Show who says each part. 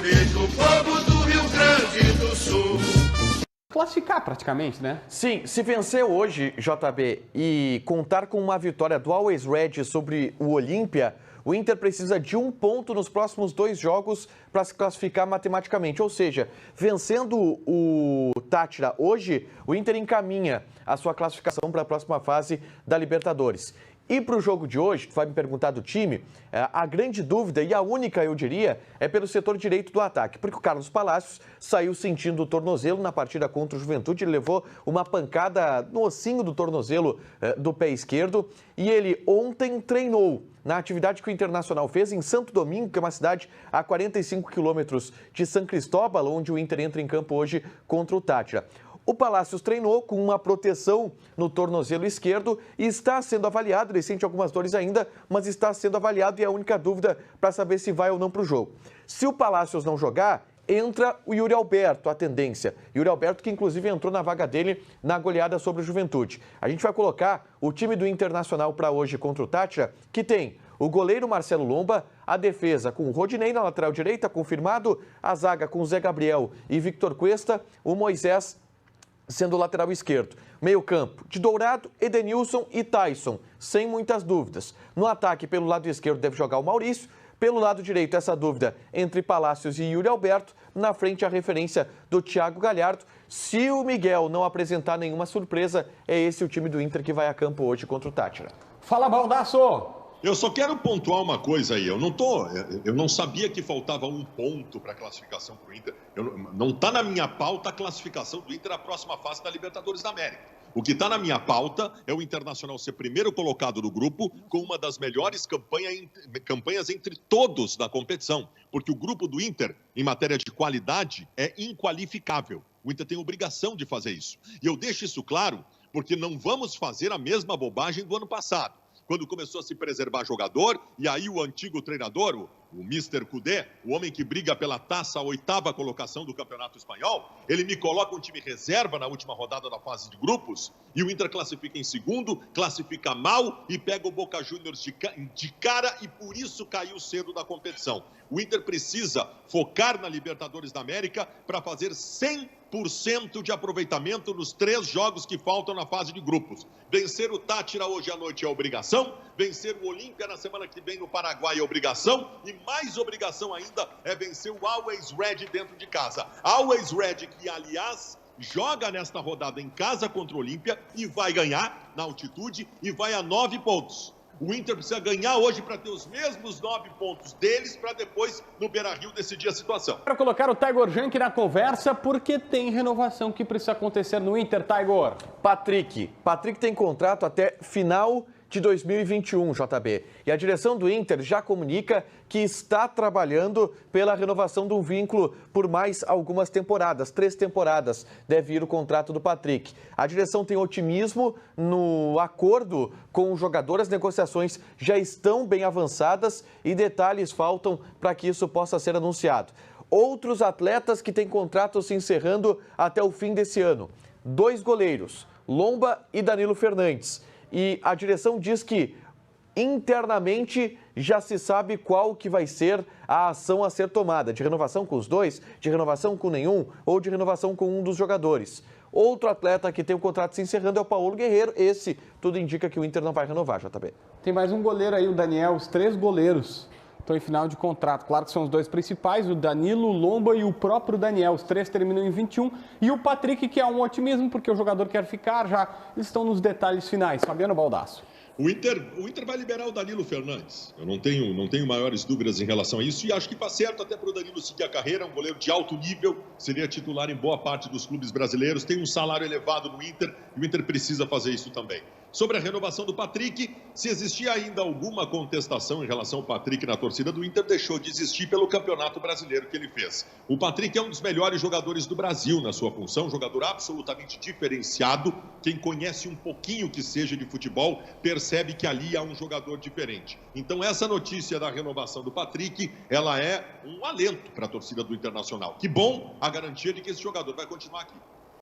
Speaker 1: respeito o povo do Rio Grande do Sul.
Speaker 2: Classificar praticamente, né?
Speaker 3: Sim, se vencer hoje, JB, e contar com uma vitória do Always Red sobre o Olímpia, o Inter precisa de 1 ponto nos próximos 2 jogos para se classificar matematicamente. Ou seja, vencendo o Táchira hoje, o Inter encaminha a sua classificação para a próxima fase da Libertadores. E para o jogo de hoje, tu vai me perguntar do time, a grande dúvida, e a única, eu diria, é pelo setor direito do ataque. Porque o Carlos Palacios saiu sentindo o tornozelo na partida contra o Juventude, ele levou uma pancada no ossinho do tornozelo do pé esquerdo. E ele ontem treinou na atividade que o Internacional fez em Santo Domingo, que é uma cidade a 45 quilômetros de São Cristóbal, onde o Inter entra em campo hoje contra o Táchira. O Palacios treinou com uma proteção no tornozelo esquerdo e está sendo avaliado. Ele sente algumas dores ainda, mas está sendo avaliado e é a única dúvida para saber se vai ou não para o jogo. Se o Palacios não jogar, entra o Yuri Alberto, a tendência. Yuri Alberto, que inclusive entrou na vaga dele na goleada sobre o Juventude. A gente vai colocar o time do Internacional para hoje contra o Táchira, que tem o goleiro Marcelo Lomba, a defesa com o Rodinei na lateral direita, confirmado, a zaga com o Zé Gabriel e Victor Cuesta, o Moisés sendo o lateral esquerdo. Meio campo de Dourado, Edenilson e Tyson, sem muitas dúvidas. No ataque, pelo lado esquerdo, deve jogar o Maurício. Pelo lado direito, essa dúvida entre Palacios e Yuri Alberto. Na frente, a referência do Thiago Galhardo. Se o Miguel não apresentar nenhuma surpresa, é esse o time do Inter que vai a campo hoje contra o Táchira.
Speaker 2: Fala, Baldasso!
Speaker 4: Eu só quero pontuar uma coisa aí. Eu não sabia que faltava 1 ponto para a classificação para o Inter. Não está na minha pauta a classificação do Inter à próxima fase da Libertadores da América. O que está na minha pauta é o Internacional ser primeiro colocado do grupo com uma das melhores campanhas entre todos da competição. Porque o grupo do Inter, em matéria de qualidade, é inqualificável. O Inter tem obrigação de fazer isso. E eu deixo isso claro porque não vamos fazer a mesma bobagem do ano passado, quando começou a se preservar jogador, e aí o antigo treinador, o Mr. Cudê, o homem que briga pela taça, a 8ª colocação do Campeonato Espanhol, ele me coloca um time reserva na última rodada da fase de grupos, e o Inter classifica em segundo, classifica mal e pega o Boca Juniors de cara, e por isso caiu cedo da competição. O Inter precisa focar na Libertadores da América para fazer 100% de aproveitamento nos 3 jogos que faltam na fase de grupos. Vencer o Táchira hoje à noite é obrigação, vencer o Olímpia na semana que vem no Paraguai é obrigação, e mais obrigação ainda é vencer o Always Red dentro de casa. Always Red que, aliás, joga nesta rodada em casa contra o Olímpia e vai ganhar na altitude e vai a 9 pontos. O Inter precisa ganhar hoje para ter os mesmos 9 pontos deles para depois, no Beira-Rio, decidir a situação.
Speaker 2: Quero colocar o Taigor Jank na conversa porque tem renovação que precisa acontecer no Inter, Taigor.
Speaker 3: Patrick tem contrato até final de 2021, JB. E a direção do Inter já comunica que está trabalhando pela renovação do vínculo por mais algumas temporadas. 3 temporadas deve ir o contrato do Patrick. A direção tem otimismo no acordo com o jogador. As negociações já estão bem avançadas e detalhes faltam para que isso possa ser anunciado. Outros atletas que têm contrato se encerrando até o fim desse ano. 2 goleiros, Lomba e Danilo Fernandes. E a direção diz que internamente já se sabe qual que vai ser a ação a ser tomada, de renovação com os 2, de renovação com nenhum ou de renovação com um dos jogadores. Outro atleta que tem o contrato se encerrando é o Paulo Guerreiro. Esse tudo indica que o Inter não vai renovar, JB.
Speaker 2: Tem mais um goleiro aí, o Daniel, os 3 goleiros estão em final de contrato. Claro que são os 2 principais, o Danilo, o Lomba e o próprio Daniel. Os 3 terminam em 21. E o Patrick, que é um otimismo, porque o jogador quer ficar já. Eles estão nos detalhes finais. Fabiano Baldasso.
Speaker 4: O Inter vai liberar o Danilo Fernandes. Eu não tenho maiores dúvidas em relação a isso e acho que está certo até para o Danilo seguir a carreira. Um goleiro de alto nível, seria titular em boa parte dos clubes brasileiros, tem um salário elevado no Inter e o Inter precisa fazer isso também. Sobre a renovação do Patrick, se existia ainda alguma contestação em relação ao Patrick na torcida do Inter, deixou de existir pelo Campeonato Brasileiro que ele fez. O Patrick é um dos melhores jogadores do Brasil na sua função, um jogador absolutamente diferenciado. Quem conhece um pouquinho que seja de futebol, percebe que ali há um jogador diferente. Então essa notícia da renovação do Patrick, ela é um alento para a torcida do Internacional. Que bom a garantia de que esse jogador vai continuar aqui.